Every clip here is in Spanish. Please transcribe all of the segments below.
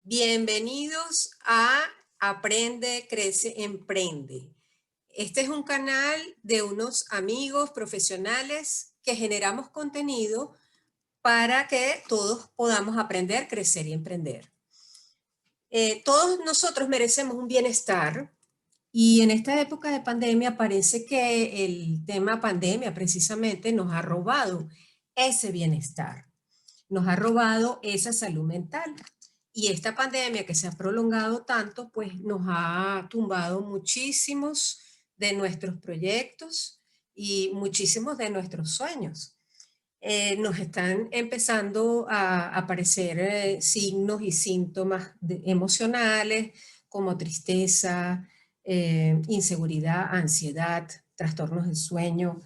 Bienvenidos a Aprende, Crece, Emprende. Este es un canal de unos amigos profesionales que generamos contenido para que todos podamos aprender, crecer y emprender. Todos nosotros merecemos un bienestar y en esta época de pandemia parece que el tema pandemia precisamente nos ha robado ese bienestar, nos ha robado esa salud mental. Y esta pandemia que se ha prolongado tanto, pues nos ha tumbado muchísimos de nuestros proyectos y muchísimos de nuestros sueños. Nos están empezando a aparecer signos y síntomas emocionales como tristeza, inseguridad, ansiedad, trastornos del sueño,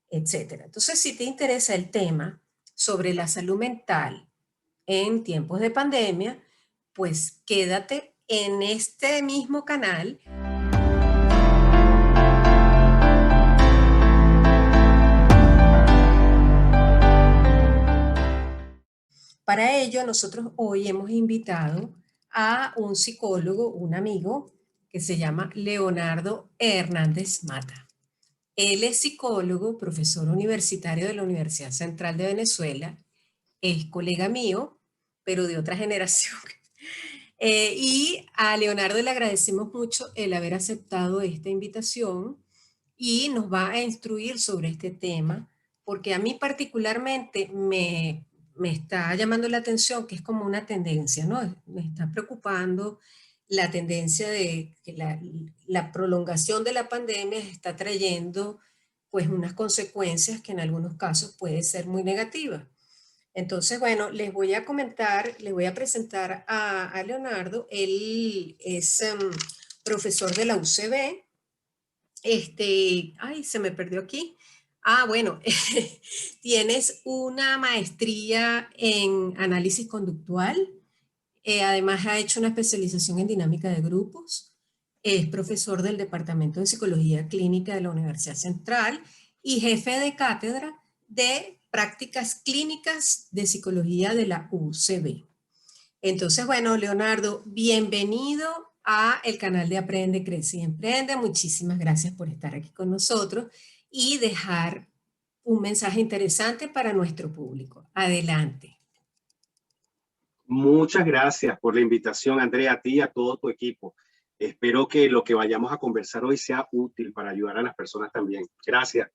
etcétera. Entonces, si te interesa el tema sobre la salud mental en tiempos de pandemia, pues quédate en este mismo canal. Para ello, nosotros hoy hemos invitado a un psicólogo, un amigo, que se llama Leonardo Hernández Mata. Él es psicólogo, profesor universitario de la Universidad Central de Venezuela, es colega mío, pero de otra generación. Y a Leonardo le agradecemos mucho el haber aceptado esta invitación y nos va a instruir sobre este tema, porque a mí particularmente me está llamando la atención que es como una tendencia, ¿no? Me está preocupando la tendencia de que la prolongación de la pandemia está trayendo pues unas consecuencias que en algunos casos puede ser muy negativas. Entonces, bueno, les voy a comentar, les voy a presentar a Leonardo. Él es profesor de la UCB. Ay, se me perdió aquí. Ah, bueno, tienes una maestría en análisis conductual. Además, ha hecho una especialización en dinámica de grupos. Es profesor del Departamento de Psicología Clínica de la Universidad Central y jefe de cátedra de prácticas clínicas de psicología de la UCB. Entonces, bueno, Leonardo, bienvenido a el canal de Aprende, Crece y Emprende. Muchísimas gracias por estar aquí con nosotros y dejar un mensaje interesante para nuestro público. Adelante. Muchas gracias por la invitación, Andrea, a ti y a todo tu equipo. Espero que lo que vayamos a conversar hoy sea útil para ayudar a las personas también. Gracias.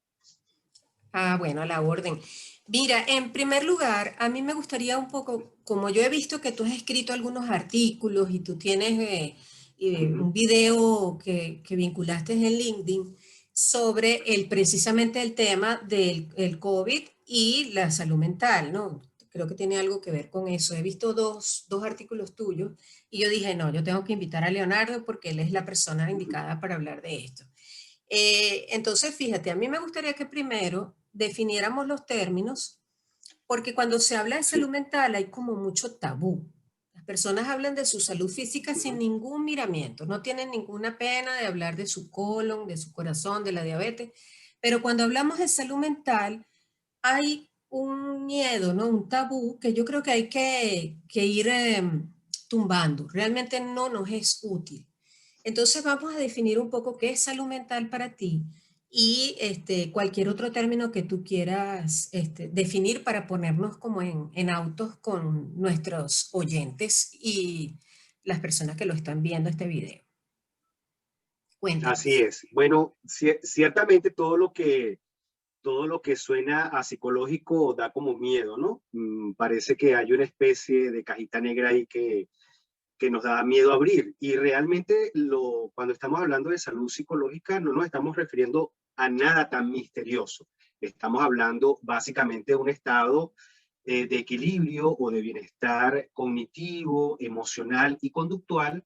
Ah, bueno, a la orden. Mira, en primer lugar, a mí me gustaría un poco, como yo he visto que tú has escrito algunos artículos y tú tienes un video que vinculaste en LinkedIn sobre precisamente el tema del el COVID y la salud mental, ¿no? Creo que tiene algo que ver con eso. He visto dos artículos tuyos y yo dije, no, yo tengo que invitar a Leonardo porque él es la persona indicada para hablar de esto. Entonces, fíjate, a mí me gustaría que primero definiéramos los términos, porque cuando se habla de salud Sí. mental hay como mucho tabú. Las personas hablan de su salud física sin ningún miramiento, no tienen ninguna pena de hablar de su colon, de su corazón, de la diabetes, pero cuando hablamos de salud mental hay un miedo, ¿no? Un tabú que yo creo que hay que ir tumbando. Realmente no nos es útil. Entonces vamos a definir un poco qué es salud mental para ti y cualquier otro término que tú quieras definir para ponernos como en autos con nuestros oyentes y las personas que lo están viendo este video. Así Cuéntanos. es. Bueno, ciertamente todo lo que suena a psicológico da como miedo, ¿no? Parece que hay una especie de cajita negra ahí que nos da miedo abrir. Y realmente cuando estamos hablando de salud psicológica no nos estamos refiriendo a nada tan misterioso. Estamos hablando básicamente de un estado de equilibrio o de bienestar cognitivo, emocional y conductual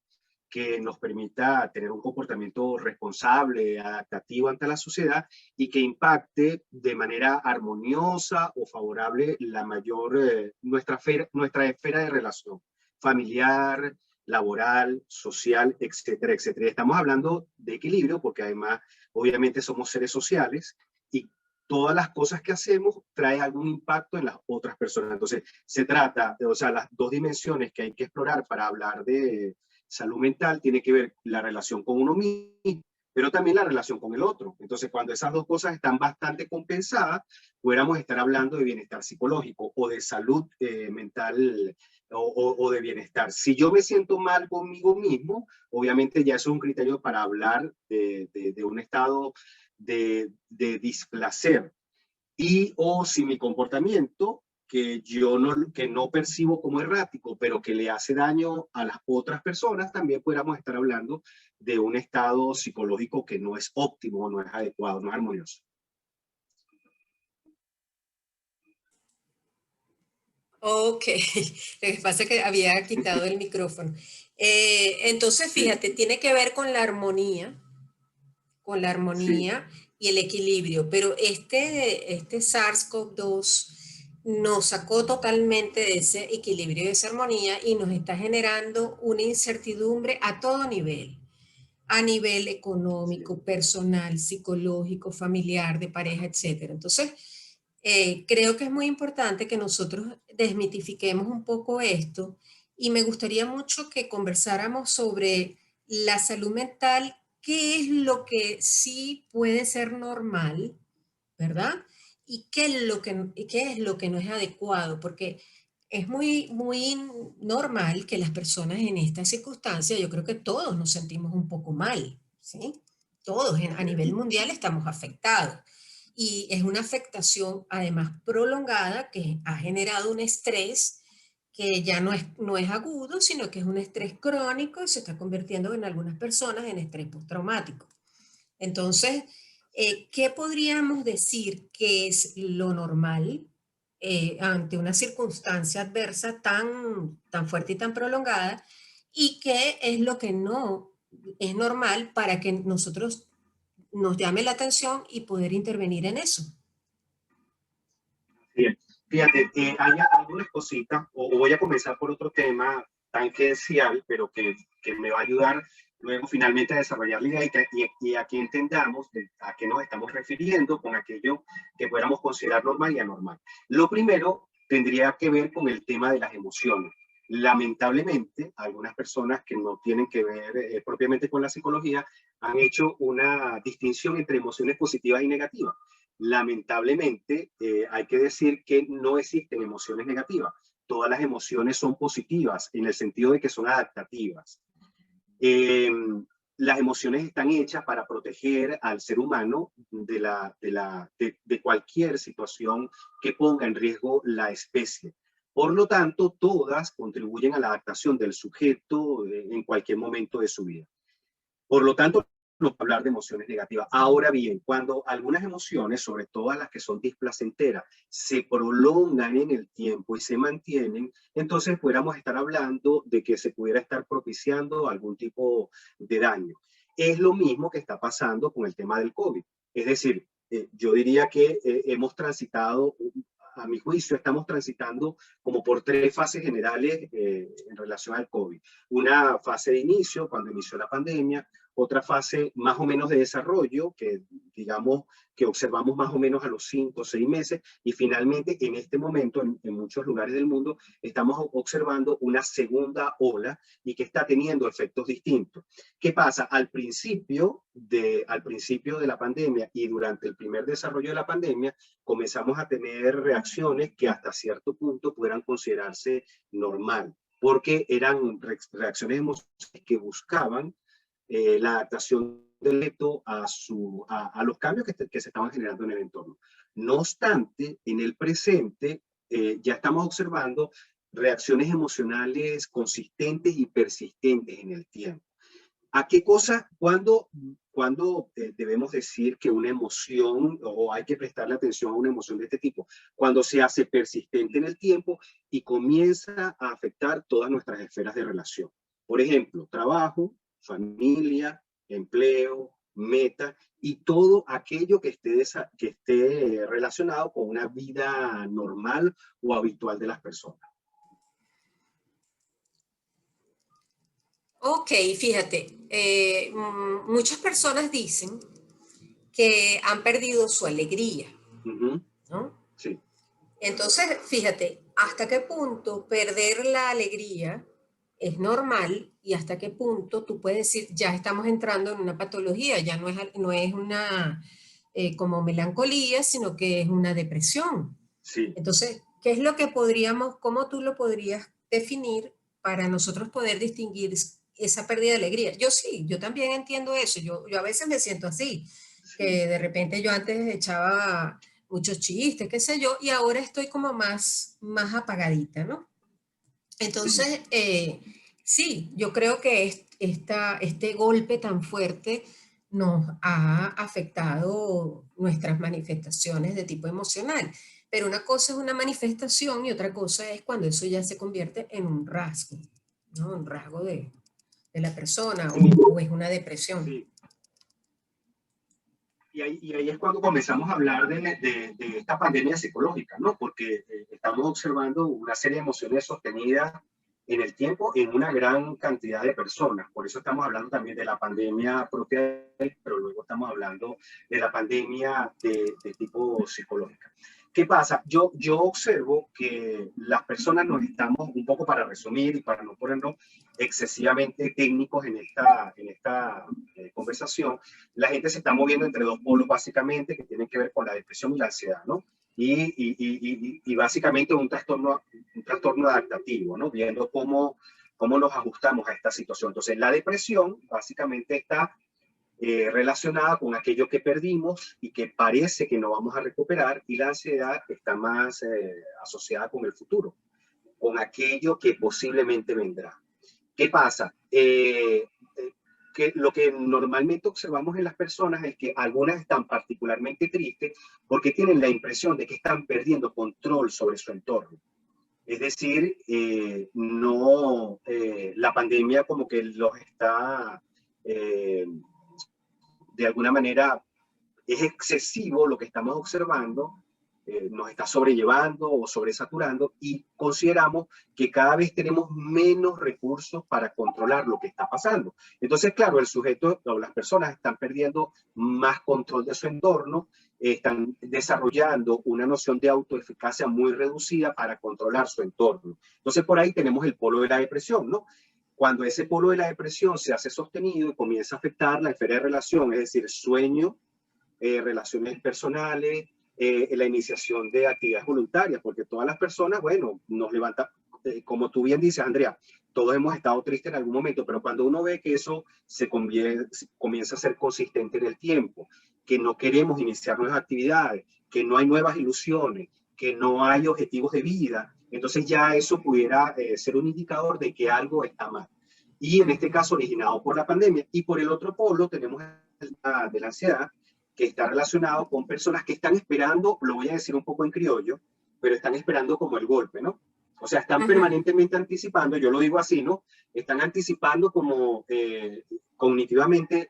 que nos permita tener un comportamiento responsable, adaptativo ante la sociedad y que impacte de manera armoniosa o favorable nuestra esfera de relación familiar, laboral, social, etcétera, etcétera. Estamos hablando de equilibrio porque además, obviamente, somos seres sociales y todas las cosas que hacemos trae algún impacto en las otras personas. Entonces, se trata, o sea, las dos dimensiones que hay que explorar para hablar de salud mental tiene que ver la relación con uno mismo, pero también la relación con el otro. Entonces, cuando esas dos cosas están bastante compensadas, pudiéramos estar hablando de bienestar psicológico o de salud mental o de bienestar. Si yo me siento mal conmigo mismo, obviamente ya eso es un criterio para hablar de un estado de displacer. Y o si mi comportamiento que no percibo como errático, pero que le hace daño a las otras personas, también pudiéramos estar hablando de un estado psicológico que no es óptimo, no es adecuado, no es armonioso. Ok, lo que pasa es que había quitado el micrófono. Entonces, Sí, fíjate, tiene que ver con la sí, armonía y el equilibrio, pero este SARS-CoV-2 nos sacó totalmente de ese equilibrio y de esa armonía y nos está generando una incertidumbre a nivel sí. económico, personal, psicológico, familiar, de pareja, etcétera. Entonces, creo que es muy importante que nosotros desmitifiquemos un poco esto y me gustaría mucho que conversáramos sobre la salud mental, qué es lo que sí puede ser normal, ¿verdad? Y qué es lo que no es adecuado, porque es muy normal que las personas en esta circunstancia, yo creo que todos nos sentimos un poco mal, ¿sí? Todos a nivel mundial estamos afectados. Y es una afectación además prolongada que ha generado un estrés que ya no es agudo, sino que es un estrés crónico y se está convirtiendo en algunas personas en estrés postraumático. Entonces, ¿qué podríamos decir que es lo normal ante una circunstancia adversa tan fuerte y tan prolongada? ¿Y qué es lo que no es normal para que nosotros nos llame la atención y poder intervenir en eso? Bien. Fíjate, hay algunas cositas, o voy a comenzar por otro tema tangencial, pero que me va a ayudar luego finalmente a desarrollar la idea y a que entendamos a qué nos estamos refiriendo con aquello que podamos considerar normal y anormal. Lo primero tendría que ver con el tema de las emociones. Lamentablemente, algunas personas que no tienen que ver propiamente con la psicología han hecho una distinción entre emociones positivas y negativas. Lamentablemente, hay que decir que no existen emociones negativas. Todas las emociones son positivas en el sentido de que son adaptativas. Eh, las emociones están hechas para proteger al ser humano de cualquier situación que ponga en riesgo la especie. Por lo tanto, todas contribuyen a la adaptación del sujeto en cualquier momento de su vida. Por lo tanto, no hablar de emociones negativas. Ahora bien, cuando algunas emociones, sobre todo las que son displacenteras, se prolongan en el tiempo y se mantienen, entonces pudiéramos estar hablando de que se pudiera estar propiciando algún tipo de daño. Es lo mismo que está pasando con el tema del COVID. Es decir, yo diría que hemos transitado, a mi juicio, estamos transitando como por tres fases generales en relación al COVID. Una fase de inicio, cuando inició la pandemia, otra fase más o menos de desarrollo, que digamos que observamos más o menos a los 5 o 6 meses, y finalmente en este momento en muchos lugares del mundo estamos observando una segunda ola y que está teniendo efectos distintos. ¿Qué pasa? Al principio de la pandemia y durante el primer desarrollo de la pandemia, comenzamos a tener reacciones que hasta cierto punto pudieran considerarse normal, porque eran reacciones emocionales que buscaban la adaptación del reto a los cambios que se estaban generando en el entorno. No obstante, en el presente ya estamos observando reacciones emocionales consistentes y persistentes en el tiempo. ¿A qué cosa, cuándo debemos decir que una emoción o hay que prestarle atención a una emoción de este tipo? Cuando se hace persistente en el tiempo y comienza a afectar todas nuestras esferas de relación. Por ejemplo, trabajo, familia, empleo, meta y todo aquello que esté relacionado con una vida normal o habitual de las personas. Ok, fíjate, muchas personas dicen que han perdido su alegría. Ujú. ¿no? Sí, Entonces, fíjate, hasta qué punto perder la alegría es normal y hasta qué punto tú puedes decir, ya estamos entrando en una patología, ya no es una como melancolía, sino que es una depresión. sí. Entonces, ¿qué es lo que podríamos, cómo tú lo podrías definir para nosotros poder distinguir esa pérdida de alegría? Yo sí, yo también entiendo eso. Yo a veces me siento así, Sí, que de repente yo antes echaba muchos chistes, qué sé yo, y ahora estoy como más apagadita, ¿no? sí, Entonces, sí, yo creo que este golpe tan fuerte nos ha afectado nuestras manifestaciones de tipo emocional. Pero una cosa es una manifestación y otra cosa es cuando eso ya se convierte en un rasgo, ¿no? Un rasgo de la persona sí, o es una depresión. sí. Y ahí es cuando comenzamos a hablar de esta pandemia psicológica, ¿no? Porque estamos observando una serie de emociones sostenidas en el tiempo en una gran cantidad de personas. Por eso estamos hablando también de la pandemia propia, pero luego estamos hablando de la pandemia de tipo psicológica. ¿Qué pasa? Yo observo que las personas nos estamos, un poco para resumir y para no ponernos excesivamente técnicos en esta conversación, la gente se está moviendo entre dos polos básicamente que tienen que ver con la depresión y la ansiedad, ¿no? Y básicamente un trastorno adaptativo, ¿no? Viendo cómo nos ajustamos a esta situación. Entonces, la depresión básicamente está relacionada con aquello que perdimos y que parece que no vamos a recuperar, y la ansiedad está más asociada con el futuro, con aquello que posiblemente vendrá. ¿Qué pasa? Que lo que normalmente observamos en las personas es que algunas están particularmente tristes porque tienen la impresión de que están perdiendo control sobre su entorno. Es decir, no, la pandemia como que los está, de alguna manera, es excesivo lo que estamos observando, nos está sobrellevando o sobresaturando, y consideramos que cada vez tenemos menos recursos para controlar lo que está pasando. Entonces, claro, el sujeto o las personas están perdiendo más control de su entorno, están desarrollando una noción de autoeficacia muy reducida para controlar su entorno. Entonces, por ahí tenemos el polo de la depresión, ¿no? Cuando ese polo de la depresión se hace sostenido y comienza a afectar la esfera de relación, es decir, sueño, relaciones personales, la iniciación de actividades voluntarias, porque todas las personas, bueno, nos levanta, como tú bien dices, Andrea, todos hemos estado tristes en algún momento, pero cuando uno ve que eso comienza a ser consistente en el tiempo, que no queremos iniciar nuevas actividades, que no hay nuevas ilusiones, que no hay objetivos de vida, entonces ya eso pudiera ser un indicador de que algo está mal. Y en este caso originado por la pandemia. Y por el otro polo tenemos el de la ansiedad, que está relacionado con personas que están esperando, lo voy a decir un poco en criollo, pero están esperando como el golpe, ¿no? O sea, están Ujú. permanentemente anticipando, yo lo digo así, ¿no? Están anticipando como cognitivamente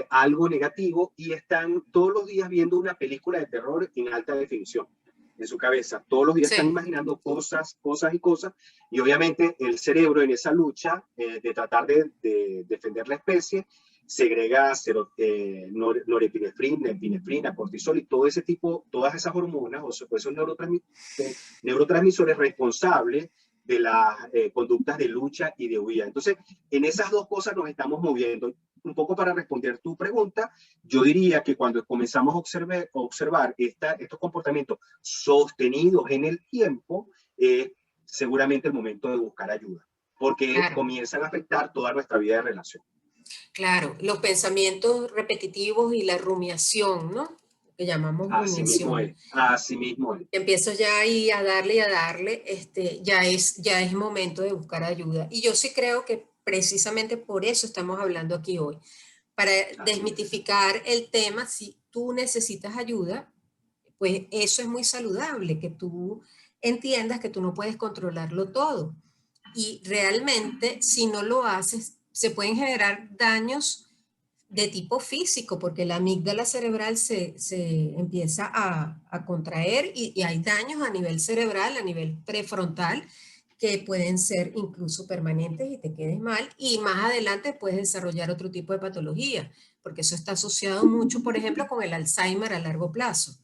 algo negativo, y están todos los días viendo una película de terror en alta definición en su cabeza. Todos los días están Sí. imaginando cosas, cosas y cosas, y obviamente el cerebro en esa lucha de tratar de defender la especie segrega norepinefrina, epinefrina, cortisol y todo ese tipo, todas esas hormonas o esos neurotransmisores responsables de las conductas de lucha y de huida. Entonces, en esas dos cosas nos estamos moviendo. Un poco para responder tu pregunta, yo diría que cuando comenzamos a observar estos comportamientos sostenidos en el tiempo, seguramente el momento de buscar ayuda, porque Claro. comienzan a afectar toda nuestra vida de relación. Claro, los pensamientos repetitivos y la rumiación, ¿no? Que llamamos Así mismo rumiación. es, así mismo es. Empiezo ya ahí a darle y a darle, ya es momento de buscar ayuda. Y yo sí creo que precisamente por eso estamos hablando aquí hoy, para Así es. desmitificar el tema. Si tú necesitas ayuda, pues eso es muy saludable, que tú entiendas que tú no puedes controlarlo todo. Y realmente, si no lo haces, se pueden generar daños de tipo físico, porque la amígdala cerebral se empieza a contraer y hay daños a nivel cerebral, a nivel prefrontal, que pueden ser incluso permanentes y te quedes mal, y más adelante puedes desarrollar otro tipo de patología, porque eso está asociado mucho, por ejemplo, con el Alzheimer a largo plazo.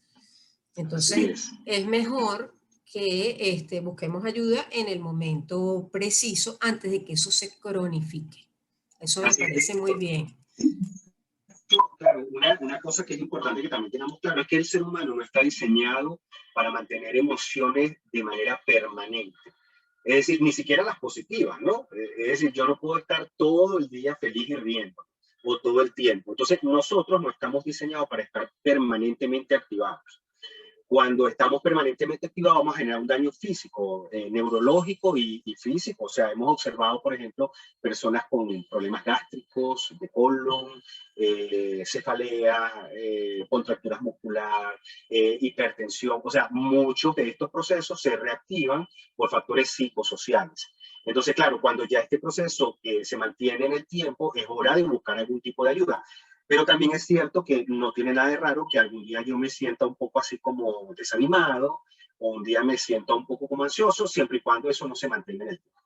Así Entonces, es. es mejor que busquemos ayuda en el momento preciso antes de que eso se cronifique. Eso me Así es. parece muy bien. Claro, una cosa que es importante que también tengamos claro es que el ser humano no está diseñado para mantener emociones de manera permanente. Es decir, ni siquiera las positivas, ¿no? Es decir, yo no puedo estar todo el día feliz y riendo, o todo el tiempo. Entonces, nosotros no estamos diseñados para estar permanentemente activados. Cuando estamos permanentemente activados vamos a generar un daño físico, neurológico y físico. O sea, hemos observado, por ejemplo, personas con problemas gástricos, de colon, cefalea, contracturas muscular, hipertensión. O sea, muchos de estos procesos se reactivan por factores psicosociales. Entonces, claro, cuando ya este proceso se mantiene en el tiempo, es hora de buscar algún tipo de ayuda. Pero también es cierto que no tiene nada de raro que algún día yo me sienta un poco así como desanimado o un día me sienta un poco como ansioso, siempre y cuando eso no se mantenga en el tiempo.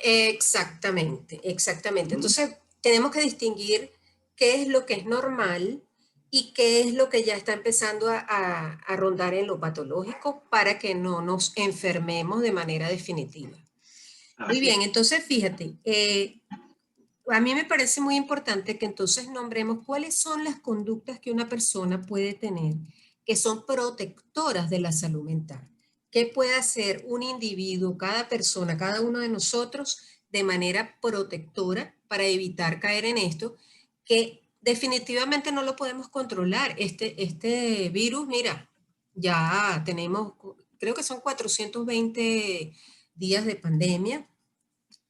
Exactamente, exactamente. ¿Mm? Entonces, tenemos que distinguir qué es lo que es normal y qué es lo que ya está empezando a rondar en lo patológico para que no nos enfermemos de manera definitiva. Muy Así bien, es. entonces fíjate, a mí me parece muy importante que entonces nombremos cuáles son las conductas que una persona puede tener que son protectoras de la salud mental. ¿Qué puede hacer un individuo, cada persona, cada uno de nosotros de manera protectora para evitar caer en esto? Que definitivamente no lo podemos controlar. Este virus, mira, ya tenemos, creo que son 420 días de pandemia.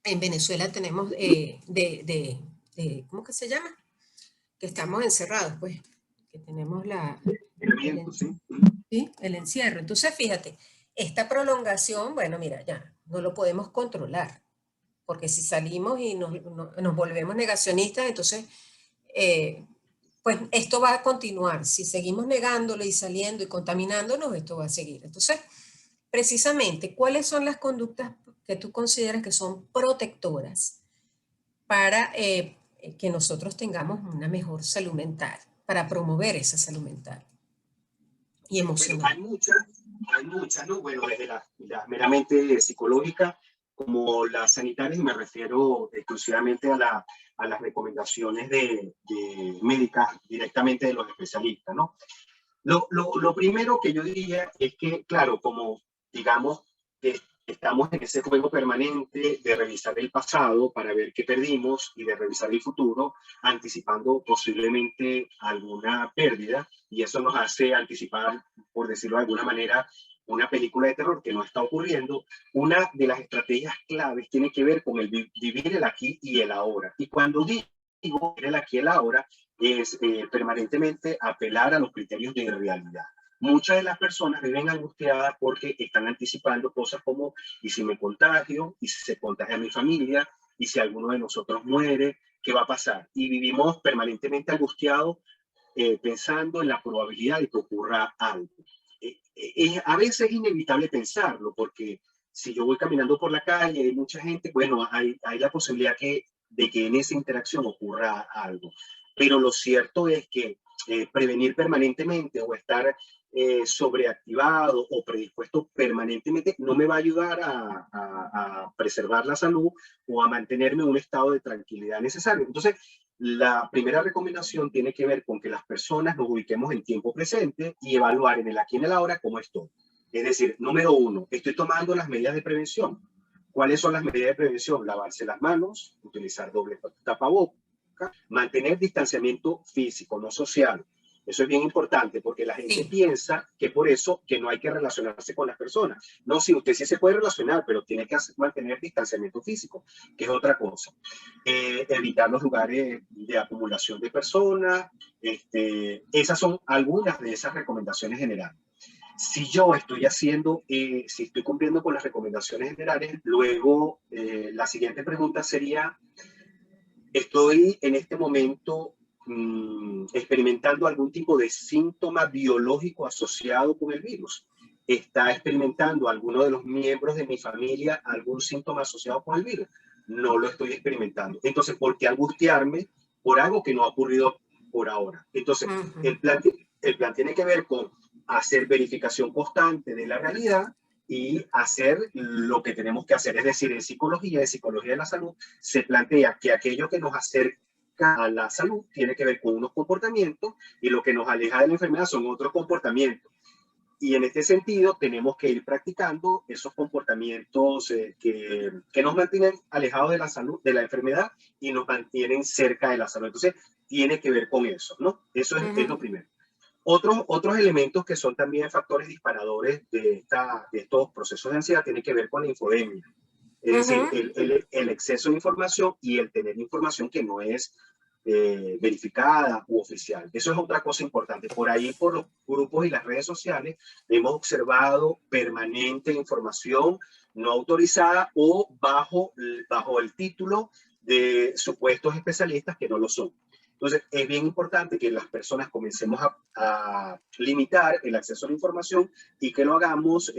En Venezuela tenemos ¿cómo que se llama? Que estamos encerrados, pues, que tenemos el, Sí. ¿sí? El encierro. Entonces, fíjate, esta prolongación, bueno, mira, ya no lo podemos controlar, porque si salimos y nos volvemos negacionistas, entonces, eh, pues esto va a continuar. Si seguimos negándolo y saliendo y contaminándonos, esto va a seguir. Entonces, precisamente, ¿cuáles son las conductas que tú consideras que son protectoras para que nosotros tengamos una mejor salud mental, para promover esa salud mental y Bueno, emocional? hay muchas, ¿no? Bueno, desde la meramente psicológica como las sanitarias, y me refiero exclusivamente a las recomendaciones de médicas directamente de los especialistas, ¿no? Lo primero que yo diría es que, claro, como digamos que estamos en ese juego permanente de revisar el pasado para ver qué perdimos y de revisar el futuro, anticipando posiblemente alguna pérdida, y eso nos hace anticipar, por decirlo de alguna manera, una película de terror que no está ocurriendo. Una de las estrategias claves tiene que ver con el vivir el aquí y el ahora. Y cuando digo el aquí y el ahora, es permanentemente apelar a los criterios de realidad. Muchas de las personas viven angustiadas porque están anticipando cosas como, ¿y si me contagio? ¿Y si se contagia a mi familia? ¿Y si alguno de nosotros muere? ¿Qué va a pasar? Y vivimos permanentemente angustiados pensando en la probabilidad de que ocurra algo. A veces es inevitable pensarlo porque si yo voy caminando por la calle y hay mucha gente, bueno, hay la posibilidad de que en esa interacción ocurra algo. Pero lo cierto es que prevenir permanentemente o estar sobreactivado o predispuesto permanentemente no me va a ayudar a preservar la salud o a mantenerme en un estado de tranquilidad necesario. Entonces, la primera recomendación tiene que ver con que las personas nos ubiquemos en tiempo presente y evaluar en el aquí y en el ahora cómo estoy. Es decir, número uno, estoy tomando las medidas de prevención. ¿Cuáles son las medidas de prevención? Lavarse las manos, utilizar doble tapabocas, mantener distanciamiento físico, no social. Eso es bien importante porque la gente Sí. piensa que por eso que no hay que relacionarse con las personas. No, sí, usted sí se puede relacionar, pero tiene que mantener distanciamiento físico, que es otra cosa. Evitar los lugares de acumulación de personas. Esas son algunas de esas recomendaciones generales. Si yo estoy haciendo, si estoy cumpliendo con las recomendaciones generales, luego la siguiente pregunta sería, ¿estoy en este momento experimentando algún tipo de síntoma biológico asociado con el virus? ¿Está experimentando alguno de los miembros de mi familia algún síntoma asociado con el virus? No lo estoy experimentando. Entonces, ¿por qué angustiarme por algo que no ha ocurrido por ahora? Entonces, Ujú. el, plan, el plan tiene que ver con hacer verificación constante de la realidad y hacer lo que tenemos que hacer. Es decir, en psicología de la salud, se plantea que aquello que nos acerca a la salud tiene que ver con unos comportamientos y lo que nos aleja de la enfermedad son otros comportamientos. Y en este sentido tenemos que ir practicando esos comportamientos que nos mantienen alejados de la salud, de la enfermedad, y nos mantienen cerca de la salud. Entonces, tiene que ver con eso, ¿no? Eso es lo primero. Otros elementos que son también factores disparadores de estos procesos de ansiedad tienen que ver con la infodemia. Es decir, el exceso de información y el tener información que no es verificada u oficial. Eso es otra cosa importante. Por ahí, por los grupos y las redes sociales, hemos observado permanente información no autorizada o bajo el título de supuestos especialistas que no lo son. Entonces, es bien importante que las personas comencemos a limitar el acceso a la información y que lo hagamos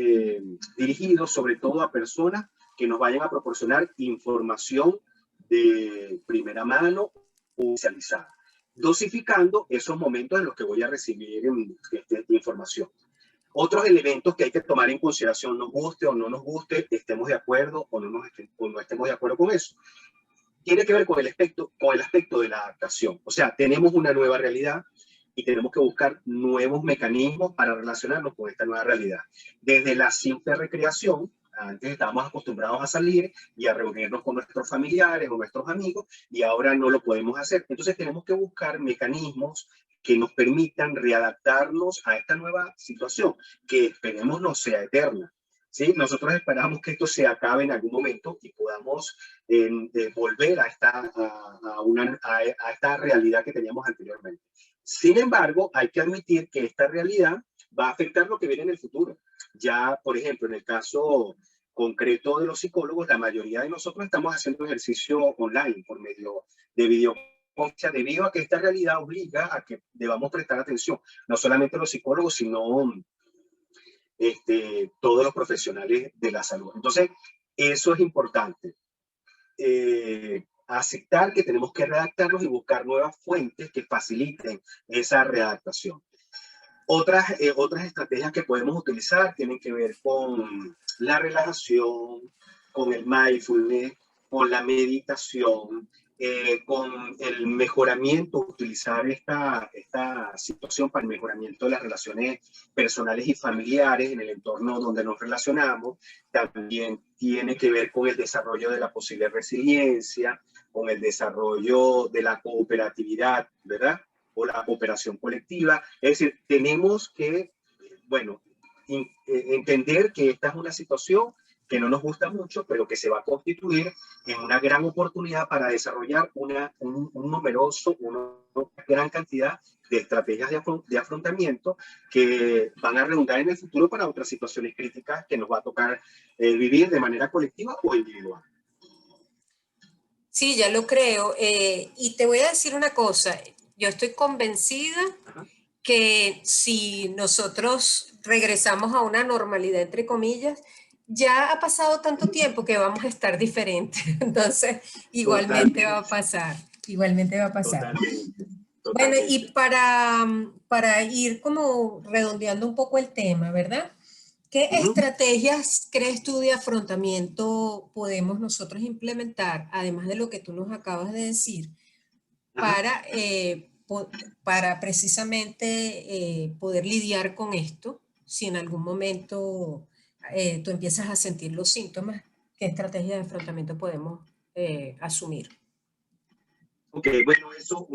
dirigido sobre todo a personas que nos vayan a proporcionar información de primera mano oficializada, dosificando esos momentos en los que voy a recibir información. Otros elementos que hay que tomar en consideración, nos guste o no nos guste, estemos de acuerdo o no estemos de acuerdo con eso, tiene que ver con el aspecto de la adaptación. O sea, tenemos una nueva realidad y tenemos que buscar nuevos mecanismos para relacionarnos con esta nueva realidad. Desde la simple recreación, antes estábamos acostumbrados a salir y a reunirnos con nuestros familiares o nuestros amigos, y ahora no lo podemos hacer. Entonces tenemos que buscar mecanismos que nos permitan readaptarnos a esta nueva situación, que esperemos no sea eterna. ¿Sí? Nosotros esperamos que esto se acabe en algún momento y podamos volver a esta realidad que teníamos anteriormente. Sin embargo, hay que admitir que esta realidad va a afectar lo que viene en el futuro. Ya, por ejemplo, en el caso concreto de los psicólogos, la mayoría de nosotros estamos haciendo ejercicio online por medio de videoconferencia, debido a que esta realidad obliga a que debamos prestar atención, no solamente los psicólogos, sino todos los profesionales de la salud. Entonces, eso es importante. Aceptar que tenemos que redactarnos y buscar nuevas fuentes que faciliten esa redactación. Otras estrategias que podemos utilizar tienen que ver con la relajación, con el mindfulness, con la meditación, con el mejoramiento, utilizar esta situación para el mejoramiento de las relaciones personales y familiares en el entorno donde nos relacionamos. También tiene que ver con el desarrollo de la posible resiliencia, con el desarrollo de la cooperatividad, ¿verdad? O la cooperación colectiva. Es decir, tenemos que, bueno, entender que esta es una situación que no nos gusta mucho, pero que se va a constituir en una gran oportunidad para desarrollar una gran cantidad de estrategias de afrontamiento que van a redundar en el futuro para otras situaciones críticas que nos va a tocar vivir de manera colectiva o individual. Sí, ya lo creo. Y te voy a decir una cosa. Yo estoy convencida que si nosotros regresamos a una normalidad, entre comillas, ya ha pasado tanto tiempo que vamos a estar diferentes. Entonces, igualmente va a pasar. Igualmente va a pasar. Totalmente. Bueno, y para ir como redondeando un poco el tema, ¿verdad? ¿Qué estrategias crees tú de afrontamiento podemos nosotros implementar, además de lo que tú nos acabas de decir, para, para precisamente poder lidiar con esto, si en algún momento tú empiezas a sentir los síntomas? ¿Qué estrategia de afrontamiento podemos asumir? Ok, bueno, eso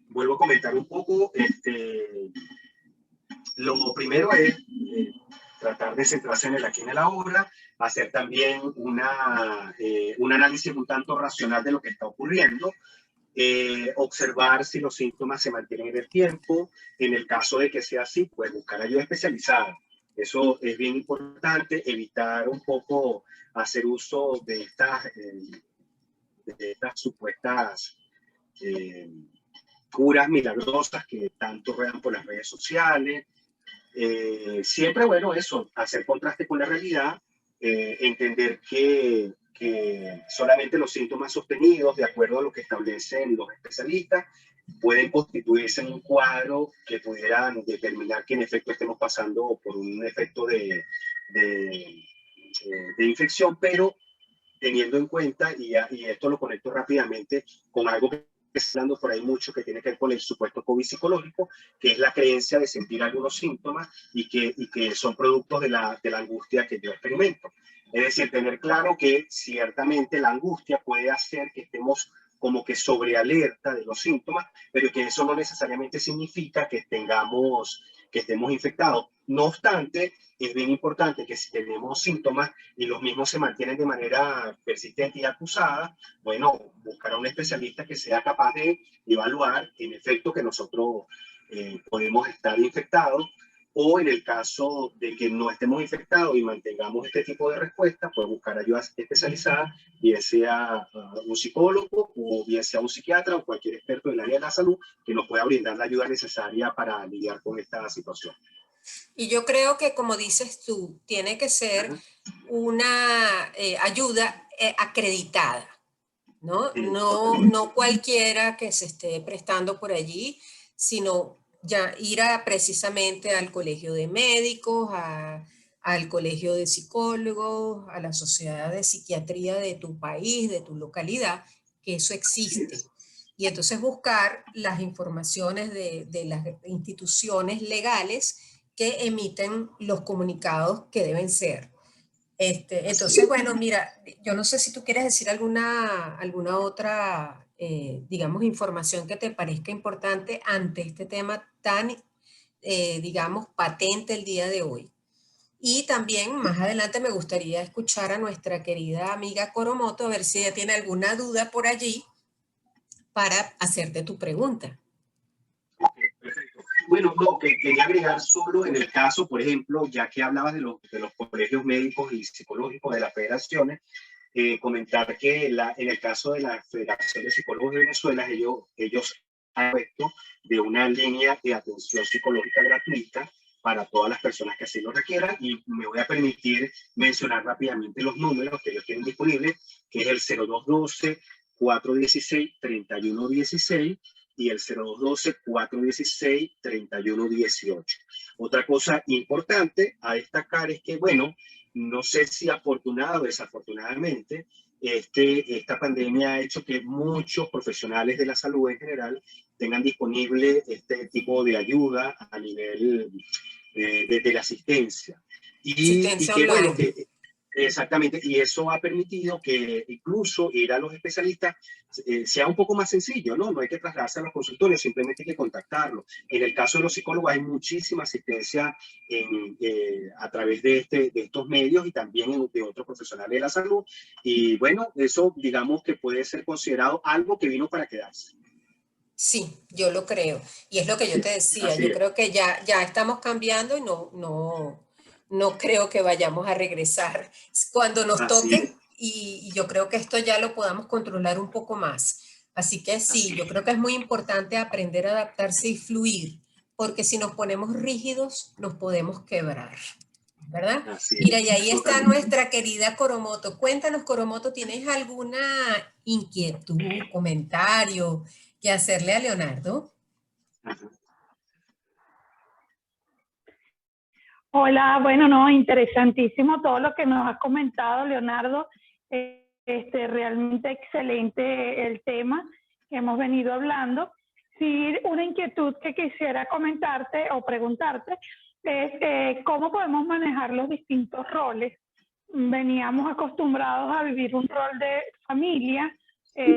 vuelvo a comentar un poco. Lo primero es tratar de centrarse en el aquí y en la ahora, hacer también un análisis un tanto racional de lo que está ocurriendo, observar si los síntomas se mantienen en el tiempo. En el caso de que sea así, pues buscar ayuda especializada. Eso es bien importante, evitar un poco hacer uso de estas supuestas curas milagrosas que tanto ruedan por las redes sociales. Siempre, bueno, eso, hacer contraste con la realidad, entender que solamente los síntomas sostenidos, de acuerdo a lo que establecen los especialistas, pueden constituirse en un cuadro que pudieran determinar que en efecto estemos pasando por un efecto de infección, pero teniendo en cuenta, y esto lo conecto rápidamente con algo que está hablando por ahí mucho, que tiene que ver con el supuesto COVID psicológico, que es la creencia de sentir algunos síntomas y que son productos de la angustia que yo experimento. Es decir, tener claro que ciertamente la angustia puede hacer que estemos como que sobre alerta de los síntomas, pero que eso no necesariamente significa que estemos infectados. No obstante, es bien importante que si tenemos síntomas y los mismos se mantienen de manera persistente y acusada, bueno, buscar a un especialista que sea capaz de evaluar en efecto que nosotros podemos estar infectados, o en el caso de que no estemos infectados y mantengamos este tipo de respuesta, pues buscar ayuda especializada, bien sea un psicólogo o bien sea un psiquiatra o cualquier experto del área de la salud que nos pueda brindar la ayuda necesaria para lidiar con esta situación. Y yo creo que, como dices tú, tiene que ser Ajá. una ayuda acreditada, ¿no? Sí, No, totalmente. no cualquiera que se esté prestando por allí, sino ya ir precisamente al colegio de médicos, al colegio de psicólogos, a la sociedad de psiquiatría de tu país, de tu localidad, que eso Así existe. es. Y entonces buscar las informaciones de las instituciones legales que emiten los comunicados que deben ser. Así Entonces, es. bueno, mira, yo no sé si tú quieres decir alguna otra, digamos, información que te parezca importante ante este tema tan, digamos, patente el día de hoy. Y también más adelante me gustaría escuchar a nuestra querida amiga Coromoto, a ver si ella tiene alguna duda por allí para hacerte tu pregunta. Perfecto. Bueno, no, que quería agregar solo en el caso, por ejemplo, ya que hablabas de los colegios médicos y psicológicos de las federaciones, comentar que en el caso de la Federación de Psicólogos de Venezuela, ellos han puesto de una línea de atención psicológica gratuita para todas las personas que así lo requieran, y me voy a permitir mencionar rápidamente los números que ellos tienen disponibles, que es el 0212-416-3116 y el 0212-416-3118. Otra cosa importante a destacar es que, bueno, no sé si afortunado o desafortunadamente, esta pandemia ha hecho que muchos profesionales de la salud en general tengan disponible este tipo de ayuda a nivel de la asistencia. Y Asistencia que, bueno, online. que exactamente, y eso ha permitido que incluso ir a los especialistas sea un poco más sencillo, ¿no? No hay que trasladarse a los consultorios, simplemente hay que contactarlos. En el caso de los psicólogos hay muchísima asistencia a través de estos medios y también de otros profesionales de la salud. Y bueno, eso digamos que puede ser considerado algo que vino para quedarse. Sí, yo lo creo. Y es lo que yo te decía, Así yo es, creo que ya estamos cambiando y no creo que vayamos a regresar cuando nos así es, toque y yo creo que esto ya lo podamos controlar un poco más. Así que sí, así yo es, creo que es muy importante aprender a adaptarse y fluir, porque si nos ponemos rígidos nos podemos quebrar, ¿verdad? así Mira, y es, ahí está totalmente. nuestra querida Coromoto. Cuéntanos, Coromoto, ¿tienes alguna inquietud, comentario que hacerle a Leonardo? Ajá. Hola, bueno, no, interesantísimo todo lo que nos has comentado, Leonardo. Realmente excelente el tema que hemos venido hablando. Sí, una inquietud que quisiera comentarte o preguntarte es cómo podemos manejar los distintos roles. Veníamos acostumbrados a vivir un rol de familia,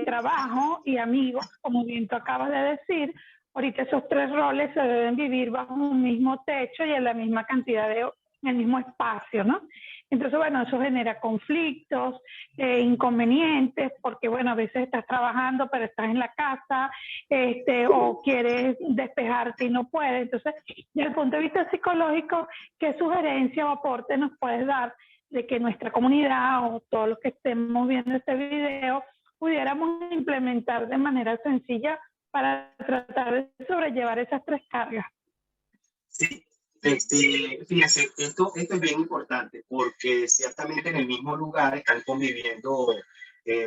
trabajo y amigos, como bien tú acabas de decir. Ahorita esos tres roles se deben vivir bajo un mismo techo y en la misma cantidad en el mismo espacio, ¿no? Entonces, bueno, eso genera conflictos, inconvenientes, porque, bueno, a veces estás trabajando, pero estás en la casa, o quieres despejarte y no puedes. Entonces, desde el punto de vista psicológico, ¿qué sugerencia o aporte nos puedes dar de que nuestra comunidad o todos los que estemos viendo este video pudiéramos implementar de manera sencilla para tratar de sobrellevar esas tres cargas? Sí, fíjense, esto es bien importante porque ciertamente en el mismo lugar están conviviendo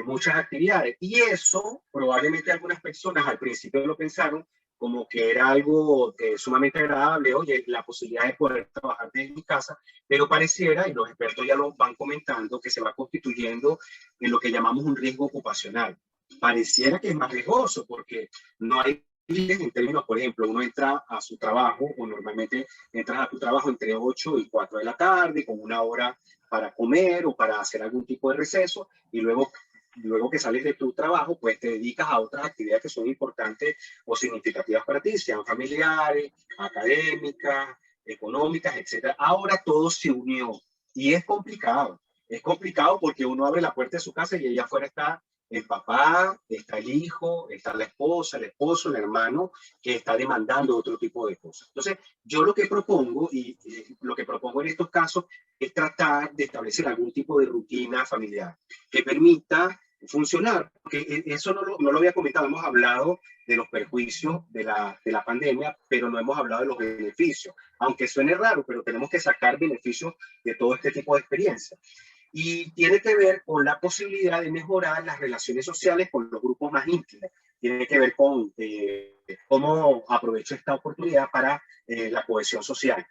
muchas actividades. Y eso probablemente algunas personas al principio lo pensaron como que era algo sumamente agradable, oye, la posibilidad de poder trabajar desde mi casa, pero pareciera, y los expertos ya lo van comentando, que se va constituyendo en lo que llamamos un riesgo ocupacional. Pareciera que es más riesgoso porque no hay límites en términos, por ejemplo, uno entra a su trabajo o normalmente entras a tu trabajo entre 8 y 4 de la tarde con una hora para comer o para hacer algún tipo de receso y luego que sales de tu trabajo, pues te dedicas a otras actividades que son importantes o significativas para ti, sean familiares, académicas, económicas, etc. Ahora todo se unió y es complicado. Es complicado porque uno abre la puerta de su casa y allá afuera está el papá, está el hijo, está la esposa, el esposo, el hermano, que está demandando otro tipo de cosas. Entonces, yo lo que propongo, y lo que propongo en estos casos, es tratar de establecer algún tipo de rutina familiar que permita funcionar. Porque eso no lo había comentado, hemos hablado de los perjuicios de la pandemia, pero no hemos hablado de los beneficios. Aunque suene raro, pero tenemos que sacar beneficios de todo este tipo de experiencias. Y tiene que ver con la posibilidad de mejorar las relaciones sociales con los grupos más íntimos. Tiene que ver con cómo aprovecho esta oportunidad para la cohesión social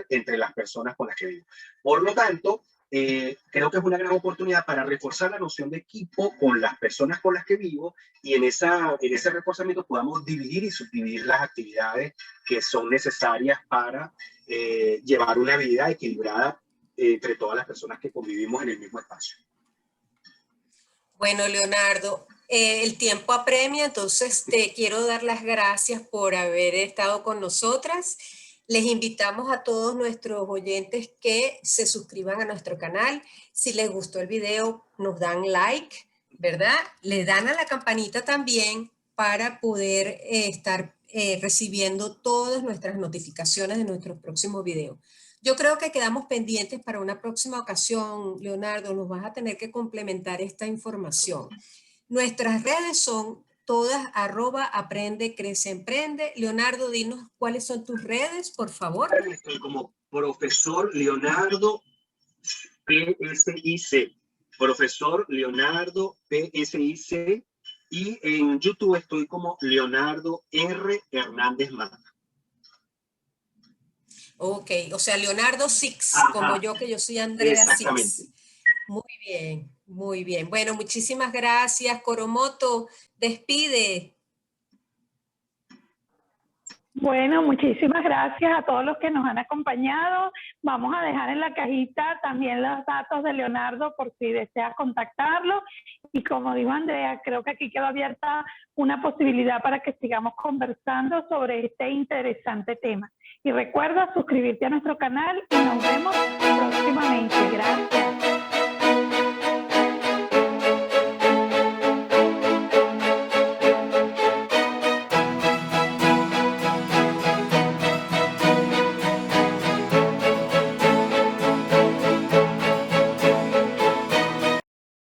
entre las personas con las que vivo. Por lo tanto, creo que es una gran oportunidad para reforzar la noción de equipo con las personas con las que vivo y en ese reforzamiento podamos dividir y subdividir las actividades que son necesarias para llevar una vida equilibrada entre todas las personas que convivimos en el mismo espacio. Bueno, Leonardo, el tiempo apremia, entonces te quiero dar las gracias por haber estado con nosotras. Les invitamos a todos nuestros oyentes que se suscriban a nuestro canal. Si les gustó el video, nos dan like, ¿verdad? Le dan a la campanita también para poder estar recibiendo todas nuestras notificaciones de nuestros próximos videos. Yo creo que quedamos pendientes para una próxima ocasión, Leonardo, nos vas a tener que complementar esta información. Nuestras redes son todas @aprende, crece, emprende. Leonardo, dinos cuáles son tus redes, por favor. Estoy como profesor Leonardo PSIC. Profesor Leonardo PSIC. Y en YouTube estoy como Leonardo R. Hernández Mata. Ok, o sea, Leonardo Six, como yo, que yo soy Andrea Six. Muy bien, muy bien. Bueno, muchísimas gracias. Coromoto, despide. Bueno, muchísimas gracias a todos los que nos han acompañado. Vamos a dejar en la cajita también los datos de Leonardo por si deseas contactarlo. Y como dijo Andrea, creo que aquí quedó abierta una posibilidad para que sigamos conversando sobre este interesante tema. Y recuerda suscribirte a nuestro canal y nos vemos próximamente. Gracias.